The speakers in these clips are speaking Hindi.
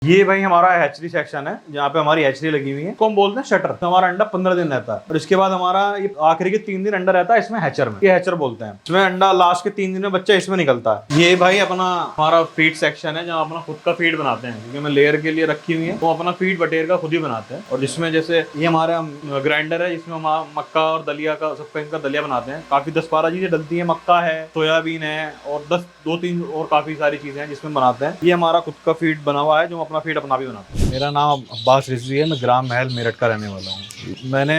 ये भाई हमारा हैचरी सेक्शन है जहाँ पे हमारी हैचरी लगी हुई है, को हम बोलते हैं शटर। तो हमारा अंडा 15 दिन रहता है और इसके बाद हमारा ये आखिरी के 3 दिन अंडा रहता है इसमें हैचर में। ये हैचर बोलते हैं। इसमें अंडा लास्ट के 3 दिन में बच्चा इसमें निकलता है। ये भाई अपना हमारा फीड सेक्शन है जहाँ अपना खुद का फीड बनाते हैं, क्योंकि हमें लेयर के लिए रखी हुई है तो अपना फीड बटेर का खुद ही बनाते हैं। और जिसमें जैसे ये हमारा ग्राइंडर है जिसमें हम मक्का और दलिया का सबका इनका दलिया बनाते हैं। काफी 10-12 चीजें डलती है, मक्का है, सोयाबीन है और 2-3 और काफी सारी चीजें हैं जिसमें बनाते हैं। ये हमारा खुद का फीड बना हुआ है जो अपना फीड अपना भी बनाते हैं। मेरा नाम अब्बास रिजवी है, मैं ग्राम महल मेरठ का रहने वाला हूँ। मैंने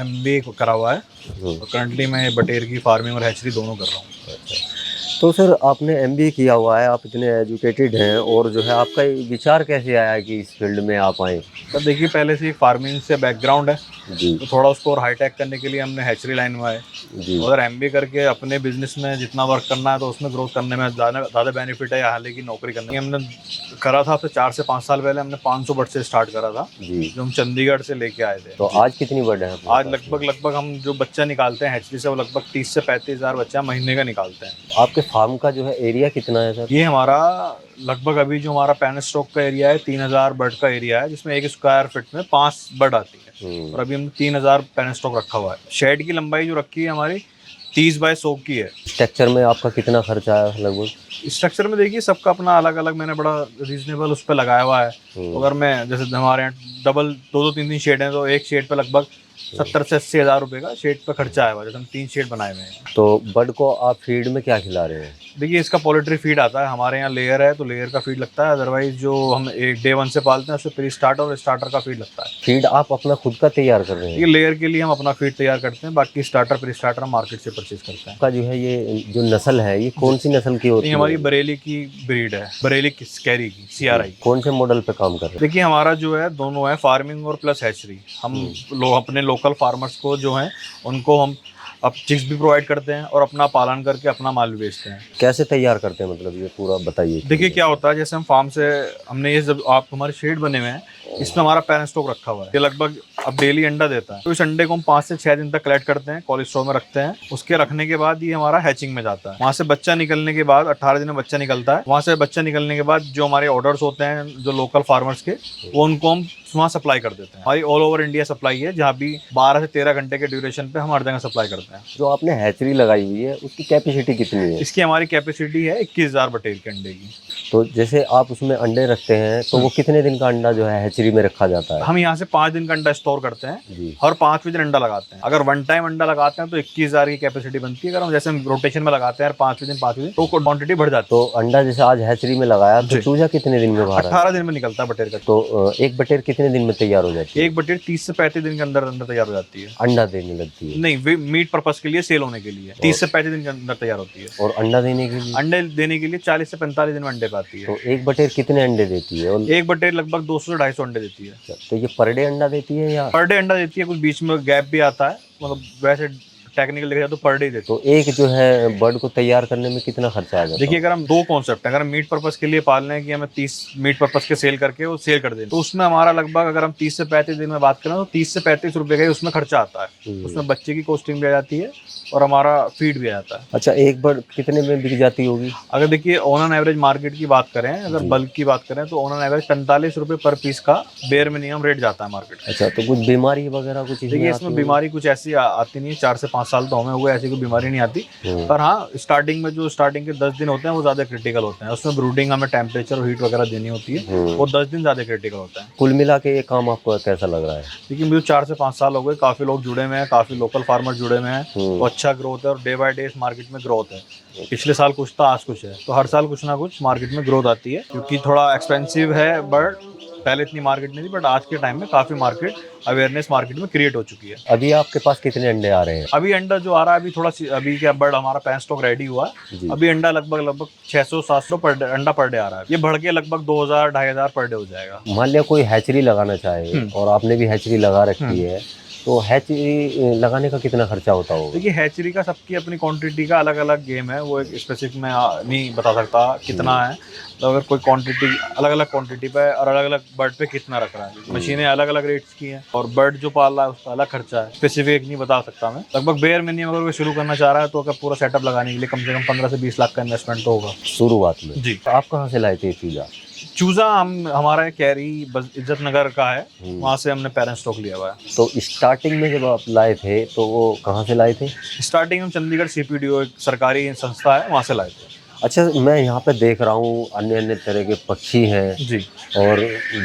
MBA करा हुआ है और करंटली मैं बटेर की फार्मिंग और हैचरी दोनों कर रहा हूँ। तो सर आपने MBA किया हुआ है, आप इतने एजुकेटेड हैं और जो है आपका विचार कैसे आया कि इस फील्ड में आप आए? तब देखिए पहले से फार्मिंग से बैकग्राउंड है जी, तो थोड़ा उसको और हाईटेक करने के लिए हमने हैचरी लाइन में आए। जी, अगर MBA करके अपने बिजनेस में जितना वर्क करना है तो उसमें ग्रोथ करने में ज़्यादा बेनिफिट है हालांकि की नौकरी करने में। हमने करा था तो 4 से 5 साल पहले हमने 500 बर्ड से स्टार्ट करा था जी। जो हम चंडीगढ़ से लेके आए थे। तो आज कितनी बर्ड है? आज लगभग हम जो बच्चा निकालते हैं हैचरी से वो लगभग 30 से 35 हज़ार बच्चा महीने का निकालते हैं। आपके फार्म का जो है एरिया कितना है सर? ये हमारा लगभग अभी जो हमारा पेन स्टॉक का एरिया है 3000 बर्ड का एरिया है जिसमें 1 स्क्वायर फीट में 5 बर्ड आती है और अभी हम 3000 पेन स्टॉक रखा हुआ है। शेड की लंबाई जो रखी है हमारी 30 बाय 100 की है। स्ट्रक्चर में आपका कितना खर्चा है लगभग? स्ट्रक्चर में देखिए सबका अपना अलग अलग मैंने बड़ा रीजनेबल उस पर लगाया हुआ है। तो अगर मैं जैसे हमारे यहाँ डबल 2-3 शेड हैं तो एक शेड पे लगभग 70 से 80 हज़ार रुपये का शेड पे खर्चा आया हुआ है। जैसे हम 3 शेड बनाए हुए हैं। तो बर्ड को आप फीड में क्या खिला रहे हैं? देखिए इसका पोल्ट्री फीड आता है, हमारे यहाँ लेयर है तो लेयर का फीड लगता है। अदरवाइज जो हम एक डे 1 से पालते हैं उससे प्री स्टार्टर और स्टार्टर का फीड लगता है। फीड आप अपना खुद का तैयार कर रहे हैं? ये लेयर के लिए हम अपना फीड तैयार करते हैं, बाकी स्टार्टर प्री स्टार्टर हम मार्केट से परचेज करते हैं। आपका जो है ये जो नस्ल है ये कौन सी नस्ल की होती ये है? हमारी बरेली की ब्रीड है, बरेली कैरी की CRI। कौन से मॉडल पे काम कर रहे हैं? देखिए हमारा जो है दोनों है फार्मिंग और प्लस हैचरी। हम अपने लोकल फार्मर्स को जो है उनको हम अब चिक्स भी प्रोवाइड करते हैं और अपना पालन करके अपना माल भी बेचते हैं। कैसे तैयार करते हैं, मतलब ये पूरा बताइए। देखिए क्या होता है, जैसे हम फार्म से हमने ये जब आप हमारे शेड बने हुए हैं इसमें हमारा पेन स्टॉक रखा हुआ है। ये लगभग अब डेली अंडा देता है तो इस अंडे को हम 5 से 6 दिन तक कलेक्ट करते हैं, कोल्ड स्टोर में रखते हैं। उसके रखने के बाद ये हमारा हैचिंग में जाता है। वहाँ से बच्चा निकलने के बाद 18 दिन में बच्चा निकलता है। वहाँ से बच्चा निकलने के बाद जो हमारे ऑर्डर्स होते हैं जो लोकल फार्मर्स के वो उनको हम वहाँ सप्लाई कर देते हैं। हमारी ऑल ओवर इंडिया सप्लाई है जहाँ भी 12 से 13 घंटे के ड्यूरेशन पे हम हर जगह सप्लाई करते हैं। जो आपने हैचरी लगाई हुई है उसकी कैपेसिटी कितनी है? इसकी हमारी कैपेसिटी है 21,000 बटेर के अंडे की। तो जैसे आप उसमें अंडे रखते हैं तो वो कितने दिन का अंडा जो है हैचरी में रखा जाता है? हम यहाँ से 5 दिन का अंडा स्टोर करते हैं जी। और 5वें दिन अंडा लगाते हैं। अगर 1 टाइम अंडा लगाते हैं तो 21,000 की कैपेसिटी बनती है। अगर हम जैसे हम रोटेशन में लगाते हैं 5वें दिन तो क्वांटिटी बढ़ जाती है। तो अंडा जैसे आज हैचरी में लगाया तो चूजा कितने दिन में बाहर आया? 18 दिन में निकलता है बटेर का। तो एक बटेर कितने दिन में तैयार हो जाती है? एक बटेर 30 से 35 दिन के अंदर अंदर तैयार हो जाती है। अंडा देने लगती है? नहीं, मीट पर्पस के लिए, सेल होने के लिए 30 से 35 दिन के अंदर तैयार होती है। और अंडा देने के लिए? अंडे देने के लिए 40 से 45 दिन में अंडे पाती है। तो एक बटेर कितने अंडे देती है? और एक बटेर लगभग 200 से 250 अंडे देती है। तो ये पर डे अंडा देती है या? पर डे अंडा देती है, कुछ बीच में गैप भी आता है, मतलब वैसे टेक्निकल देखा जाए तो पर डे देती है। तो एक जो है बर्ड को तैयार करने में कितना खर्चा आ जाता है? देखिए अगर हम 2 कॉन्सेप्ट है, अगर हम मीट पर्पस के लिए पाल रहे हैं कि हमें 30 मीट पर्पस के सेल करके वो सेल कर दें तो उसमें हमारा लगभग अगर हम 30 से 35 दिन में बात करें तो 30 से 35 रुपए का ही उसमें खर्चा आता है। उसमें बच्चे की कॉस्टिंग भी आ जाती है और हमारा फीड भी आ जाता है। अच्छा, एक बर्ड कितने में बिक जाती होगी? अगर देखिए ऑन एन एवरेज मार्केट की बात करें, अगर बल्क की बात करें तो ऑन एन एवरेज 45 रुपए पर पीस का बेयर मिनिमम रेट जाता है मार्केट। अच्छा, तो कुछ बीमारी वगैरह कुछ देखिए इसमें बीमारी कुछ ऐसी आती नहीं है, 4 से 5 साल तो हमें हुए ऐसी कोई बीमारी नहीं आती। पर हाँ स्टार्टिंग में जो स्टार्टिंग के 10 दिन होते हैं वो ज्यादा क्रिटिकल होते हैं। उसमें ब्रूडिंग हमें टेम्परेचर और हीट वगैरह देनी होती है, वो 10 दिन ज्यादा क्रिटिकल होता है। कुल मिला के ये काम आपको कैसा लग रहा है? देखिए मुझे 4 से 5 साल हो गए, काफी लोग जुड़े हुए हैं, काफी लोकल फार्मर जुड़े हुए हैं, तो अच्छा ग्रोथ है और डे बाय डे इस मार्केट में ग्रोथ है। पिछले साल कुछ था, आज कुछ है, तो हर साल कुछ ना कुछ मार्केट में ग्रोथ आती है। क्योंकि थोड़ा एक्सपेंसिव है बट पहले इतनी मार्केट नहीं थी, बट आज के टाइम में काफी मार्केट अवेयरनेस मार्केट में क्रिएट हो चुकी है। अभी आपके पास कितने अंडे आ रहे हैं? अभी अंडा जो आ रहा है अभी थोड़ा अभी क्या बर्ड हमारा पैन स्टॉक रेडी हुआ है। अभी अंडा लगभग 600-700 अंडा पर डे आ रहा है। ये बढ़ के लगभग 2,000-2,500 पर डे हो जाएगा। मान लिया कोई हैचरी लगाना चाहे और आपने भी हैचरी लगा रखी है तो हैचरी लगाने का कितना खर्चा होता होगा? देखिए हैचरी का सबकी अपनी क्वांटिटी का अलग अलग गेम है, वो एक स्पेसिफिक मैं नहीं बता सकता कितना है। तो अगर कोई क्वांटिटी अलग अलग क्वांटिटी पे और अलग अलग बर्ड पे कितना रख रहा है, मशीनें अलग अलग रेट्स की हैं और बर्ड जो पाल रहा है उसका अलग खर्चा है, स्पेसिफिक नहीं बता सकता मैं। लगभग बेयर मिनिमम अगर कोई शुरू करना चाह रहा है तो अगर पूरा सेटअप लगाने के लिए कम से कम 15 से 20 लाख का इन्वेस्टमेंट तो होगा शुरुआत में। जी। तो आप कहाँ से लाए थे चूजा? चूजा हम हमारा कैरी बस इज्जत नगर का है, वहाँ से हमने पेरेंट स्टॉक लिया हुआ है। तो स्टार्टिंग में जब आप लाए थे तो वो कहाँ से लाए थे? स्टार्टिंग में चंडीगढ़ CPDO एक सरकारी संस्था है, वहाँ से लाए थे। अच्छा, मैं यहाँ पे देख रहा हूँ अन्य अन्य तरह के पक्षी हैं जी और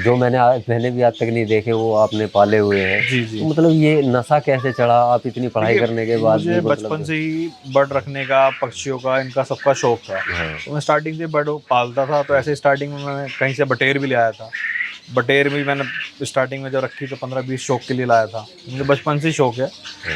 जो मैंने भी आज तक नहीं देखे वो आपने पाले हुए हैं। जी जी। तो मतलब ये नशा कैसे चढ़ा, आप इतनी पढ़ाई देखिए, करने के बाद भी मुझे मतलब? बचपन से ही बर्ड रखने का, पक्षियों का, इनका सबका शौक था। हाँ। तो मैं स्टार्टिंग से बर्ड पालता था। तो ऐसे स्टार्टिंग में मैंने कहीं से बटेर भी ले आया था। बटेर भी मैंने स्टार्टिंग में जो रखी तो 15-20 शौक के लिए लाया था। मुझे बचपन से ही शौक है।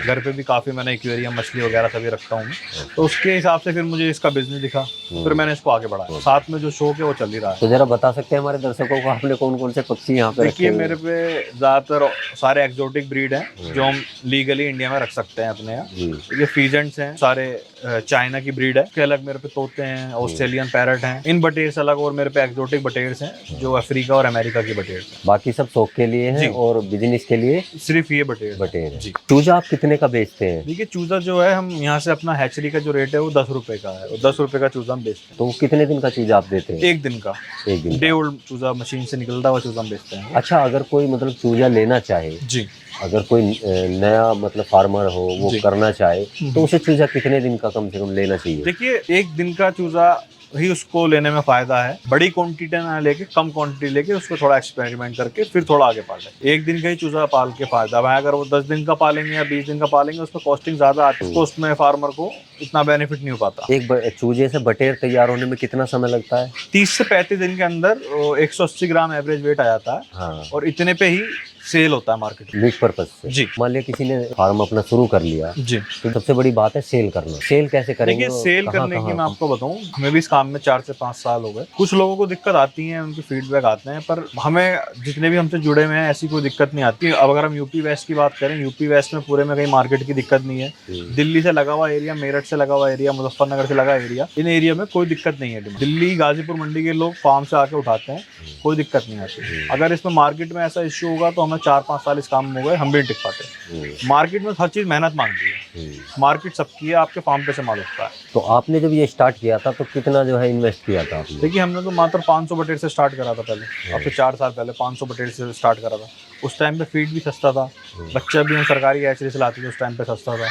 घर पे भी काफ़ी मैंने एक्वेरियम, मछली वगैरह सभी रखता हूँ मैं। तो उसके हिसाब से फिर मुझे इसका बिजनेस दिखा, फिर मैंने इसको आगे बढ़ाया। साथ में जो शौक है वो चल ही रहा है। तो जरा बता सकते हैं हमारे दर्शकों को आपने कौन कौन से पक्षी यहाँ पे रखे देखिए, हुए हैं? मेरे पे ज़्यादातर सारे एक्जोटिक ब्रीड हैं जो हम लीगली इंडिया में रख सकते हैं अपने यहाँ। जी। ये फीजेंट्स हैं, सारे चाइना की ब्रीड है। उसके अलग मेरे पे तोते हैं, ऑस्ट्रेलियन पैरट हैं, इन बटेर्स अलग, और मेरे पे एक्जोटिक बटेर्स हैं जो अफ्रीका और अमेरिका की बटेर्स हैं। बाकी सब शौक के लिए जी। हैं और बिजनेस के लिए सिर्फ ये बटेर बटेर है। जी। चूजा आप कितने का बेचते हैं? देखिए, चूजा जो है हम यहाँ से अपना हैचरी का जो रेट है वो 10 रुपए का है, और 10 रुपए का चूजा हम बेचते हैं। तो वो कितने दिन का चूजा आप देते हैं? एक दिन का, एक दिन डे का। ओल्ड चूजा, मशीन से निकलता हुआ चूजा हम बेचते हैं। अच्छा, अगर कोई मतलब चूजा लेना चाहे, जी। अगर कोई नया मतलब फार्मर हो वो जी। करना चाहे तो उसे चूजा कितने दिन का कम से कम लेना चाहिए? देखिए, एक दिन का चूजा ही उसको लेने में फायदा है। बड़ी क्वांटिटी ना लेके, कम क्वांटिटी लेके उसको थोड़ा एक्सपेरिमेंट करके फिर थोड़ा आगे पाले। एक दिन का ही चूजा पाल के फायदा है। अगर वो 10 दिन का पालेंगे या 20 दिन का पालेंगे, उसमें कॉस्टिंग ज्यादा आती है, तो उसमें फार्मर को इतना बेनिफिट नहीं हो पाता। एक चूजे से बटेर तैयार होने में कितना समय लगता है? 30 से 35 दिन के अंदर 180 ग्राम एवरेज वेट आ जाता है। हाँ। और इतने पे ही सेल होता है मार्केट में। मीट पर्पज से। जी। मान लिया किसी ने फार्म अपना शुरू कर लिया, जी। तो सबसे बड़ी बात है सेल करना। सेल कैसे करेंगे? देखिए, सेल करने की मैं आपको बताऊं, हमें भी इस काम में 4 से 5 साल हो गए। कुछ लोगों को दिक्कत आती है, उनके फीडबैक आते हैं, पर हमें जितने भी हमसे जुड़े हुए हैं ऐसी कोई दिक्कत नहीं आती। अब अगर हम यूपी वेस्ट की बात करें, यूपी वेस्ट में पूरे में कहीं मार्केट की दिक्कत नहीं है। दिल्ली से लगा हुआ एरिया, मेरठ से लगा हुआ एरिया, मुजफ्फरनगर से लगा एरिया, इन एरिया में कोई दिक्कत नहीं है। दिल्ली, गाजीपुर मंडी के लोग फार्म से आके उठाते हैं, कोई दिक्कत नहीं आती। अगर इसमें मार्केट में ऐसा इश्यू होगा तो हमें 4-5 साल इस काम में हो गए, हम भी नहीं टिक पाते। मार्केट में हर चीज मेहनत मांगती है। मार्केट सबकी है, आपके फार्म पे से माल उठता है। तो आपने जब ये स्टार्ट किया था तो कितना जो है इन्वेस्ट किया था आपने? देखिए, हमने तो मात्र 500 बटेर से स्टार्ट करा था पहले। अब से 4 साल पहले 500 बटेर से स्टार्ट करा था। उस टाइम पे फीड भी सस्ता था, बच्चा भी हम सरकारी हैचरी से लाते थे, उस टाइम पे सस्ता था।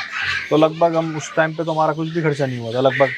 तो लगभग हम उस टाइम पे तो हमारा कुछ भी खर्चा नहीं हुआ था। लगभग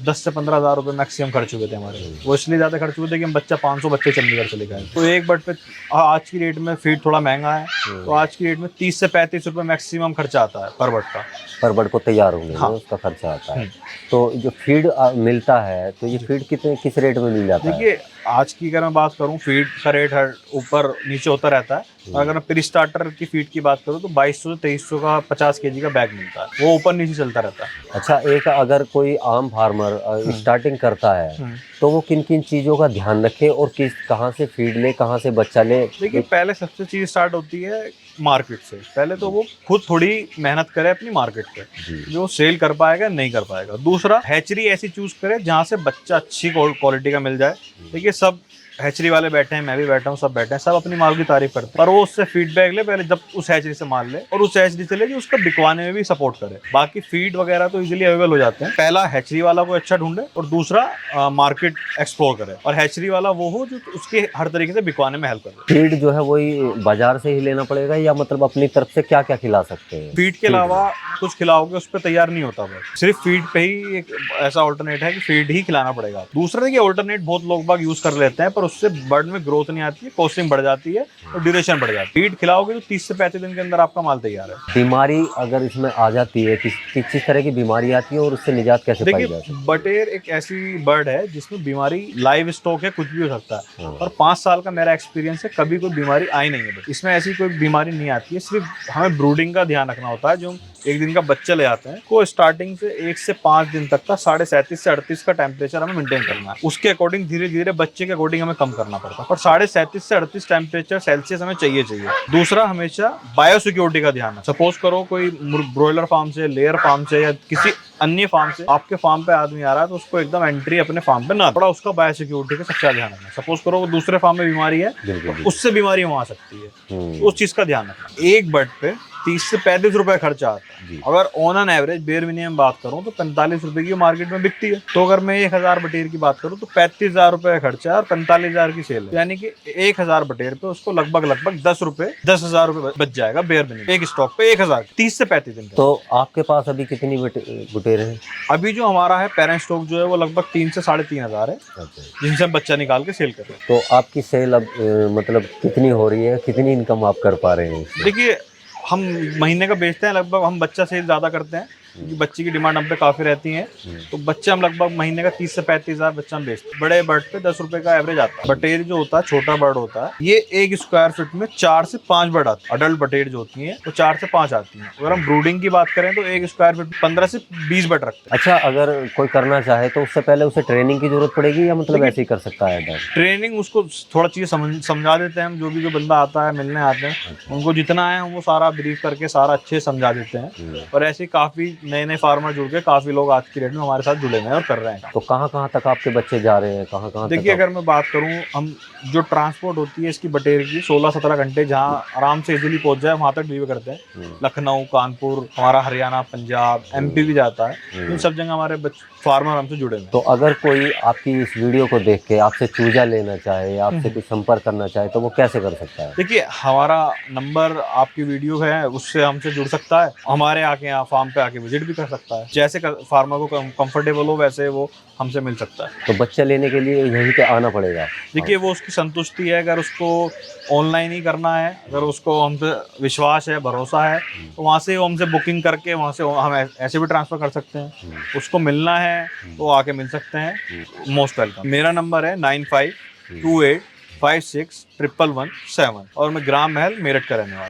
10 से 15 हज़ार रुपये मैक्सिमम खर्च हुए थे हमारे। वो इसलिए ज़्यादा खर्च हुए थे कि हम 500 बच्चे चंडीगढ़ से लेकर आए। तो एक बट पे आज की रेट में फीड थोड़ा महंगा है, तो आज की रेट में 30 से 35 रुपये मैक्सिमम खर्चा आता है पर बट का। पर बट को तैयार होने में हाँ। उसका खर्चा आता है। तो जो फीड मिलता है तो ये फीड किस रेट में मिल जाता है? देखिए, आज की अगर मैं बात करूं, फीड का रेट हर ऊपर नीचे होता रहता है। और अगर मैं प्री स्टार्टर की फीड की बात करूं तो 2200 से 2300 का 50 kg का बैग मिलता है। वो ऊपर नीचे चलता रहता है। अच्छा, एक अगर कोई आम फार्मर स्टार्टिंग करता है तो वो किन किन चीज़ों का ध्यान रखे और कहाँ से फीड ले, कहाँ से बच्चा ले? देखिए, पहले सबसे चीज स्टार्ट होती है मार्केट से। पहले तो वो खुद थोड़ी मेहनत करे अपनी मार्केट पे, जो सेल कर पाएगा नहीं कर पाएगा। दूसरा, हैचरी ऐसी चूज करे जहाँ से बच्चा अच्छी क्वालिटी का मिल जाए। देखिए, सब हैचरी वाले बैठे हैं, मैं भी बैठा हूँ, सब बैठे हैं, सब अपनी माल की तारीफ करते हैं, पर वो उससे फीडबैक ले पहले, जब उस हैचरी से माल ले, और उस हैचरी से ले जो उसका बिकवाने में भी सपोर्ट करे। बाकी फीड वगैरह तो इजीली अवेलेबल हो जाते हैं। पहला हैचरी वाला को अच्छा ढूंढे, और दूसरा मार्केट एक्सप्लोर करे, और हैचरी वाला वो हो जो उसके हर तरीके से बिकवाने में हेल्प करे। फीड जो है वही बाजार से ही लेना पड़ेगा या मतलब अपनी तरफ से क्या क्या खिला सकते हैं? फीड के अलावा कुछ खिलाओगे उस पर तैयार नहीं होता। बस सिर्फ फीड पे ही एक ऐसा ऑल्टरनेट है कि फीड ही खिलाना पड़ेगा। दूसरा देखिए, ऑल्टरनेट बहुत लोग बाग यूज कर लेते हैं, पर उससे बर्ड में ग्रोथ नहीं आती है, कॉस्टिंग बढ़ जाती है और ड्यूरेशन बढ़ जाती है। फीड खिलाओगे तो 30 से 35 दिन के अंदर आपका माल तैयार है। बीमारी अगर इसमें आ जाती है, किस तरह की बीमारी आती है और उससे निजात कैसे पाई जाती है? देखिए, बटेर एक ऐसी बर्ड है जिसमें बीमारी लाइव स्टॉक है, कुछ भी हो सकता है। और 5 साल का मेरा एक्सपीरियंस है, कभी कोई बीमारी आई नहीं है। इसमें ऐसी कोई बीमारी नहीं आती है। सिर्फ हमें ब्रूडिंग का ध्यान रखना होता है। जो एक दिन का बच्चा ले आते हैं, को स्टार्टिंग से 1 से 5 दिन तक का 37.5 से 38 का टेम्परेचर हमें मेंटेन करना है। उसके अकॉर्डिंग धीरे धीरे बच्चे के अकॉर्डिंग हमें कम करना पड़ता है, पर 37.5 से 38 टेम्परेचर सेल्सियस हमें चाहिए। दूसरा, हमेशा बायोसिक्योरिटी का ध्यान है। सपोज करो कोई ब्रॉयलर फार्म से, लेयर फार्म से या किसी अन्य फार्म से आपके फार्म पे आदमी आ रहा है, तो उसको एकदम एंट्री अपने फार्म पे ना थोड़ा, उसका बायोसिक्योरिटी का सबसे ध्यान रखना। सपोज करो वो दूसरे फार्म में बीमारी है, तो उससे बीमारी वहां आ सकती है, तो उस चीज का ध्यान रखना। एक बर्ड पे 30 से 35 रुपए खर्चा आता है। जी। अगर on an average bare minimum बात करूं तो 45 रुपए की मार्केट में बिकती है। तो अगर मैं 1000 बटेर की बात करूं तो 35,000 रुपए का खर्चा है और 45,000 की सेल है, यानी कि 1000 बटेर पे उसको लगभग 10,000 रुपए बच जाएगा बेयर मिनिमम, एक स्टॉक पे 1000, 30 से 35 दिन का। तो आपके पास अभी कितनी बुटेर है? अभी जो हमारा है पेरेंट स्टॉक जो है वो लगभग 3 से 3,500 है, अच्छा। जिनसे हम बच्चा निकाल के सेल कर रहे हैं। तो आपकी सेल अब मतलब कितनी हो रही है, कितनी इनकम आप कर पा रहे हैं इससे? देखिए, हम महीने का बेचते हैं लगभग, हम बच्चा सेल ज़्यादा करते हैं क्योंकि बच्चे की डिमांड हम पे काफ़ी रहती है। तो बच्चे हम लगभग महीने का 30 से 35,000 बच्चा हम बेचते हैं। बड़े बर्ड पे 10 रुपए का एवरेज आता है। बटेर जो होता है, छोटा बर्ड होता है, ये 1 स्क्वायर फीट में 4 से 5 बर्ड आते हैं। अडल्ट बटेर जो होती हैं वो 4 से 5 आती हैं। अगर हम ब्रूडिंग की बात करें तो 1 स्क्वायर फीट 15 से 20 बर्ड रखते हैं। अच्छा, अगर कोई करना चाहे तो उससे पहले उसे ट्रेनिंग की जरूरत पड़ेगी या मतलब ऐसे ही कर सकता है डर? ट्रेनिंग उसको थोड़ा चीज़ समझा देते हैं हम, जो बंदा आता है मिलने आते हैं उनको जितना है हम वो सारा ब्रीफ करके सारा अच्छे समझा देते हैं। और ऐसे काफ़ी नए फार्मर जुड़ के काफ़ी लोग आज की डेट में हमारे साथ जुड़े हुए हैं और कर रहे हैं। तो कहाँ कहाँ तक आपके बच्चे जा रहे हैं, कहाँ कहाँ देखिए, अगर मैं बात करूं, हम जो ट्रांसपोर्ट होती है इसकी बटेर की 16-17 घंटे जहां आराम से इजीली पहुंच जाए वहां तक डिलीवर करते हैं। लखनऊ, कानपुर, हमारा हरियाणा, पंजाब, एमपी भी जाता है। इन सब जगह हमारे फार्मर हमसे जुड़े हैं। तो अगर कोई आपकी इस वीडियो को देख के आपसे चूजा लेना चाहे या आपसे कुछ संपर्क करना चाहे तो वो कैसे कर सकता है? देखिए, हमारा नंबर आपकी वीडियो है उससे हमसे जुड़ सकता है, हमारे आके यहाँ फार्म पे आके विजिट भी कर सकता है। जैसे फार्मर को कंफर्टेबल हो वैसे वो हमसे मिल सकता है। तो बच्चा लेने के लिए यहीं पे आना पड़ेगा? देखिए, वो उसकी संतुष्टि है। अगर उसको ऑनलाइन ही करना है, अगर उसको हमसे विश्वास है, भरोसा है, तो वहाँ से वो हमसे बुकिंग करके वहाँ से हम ऐसे भी ट्रांसफ़र कर सकते हैं। उसको मिलना है तो आके मिल सकते हैं। Most welcome. मेरा नंबर है 9528561117 और मैं ग्राम महल मेरठ का रहने वाला।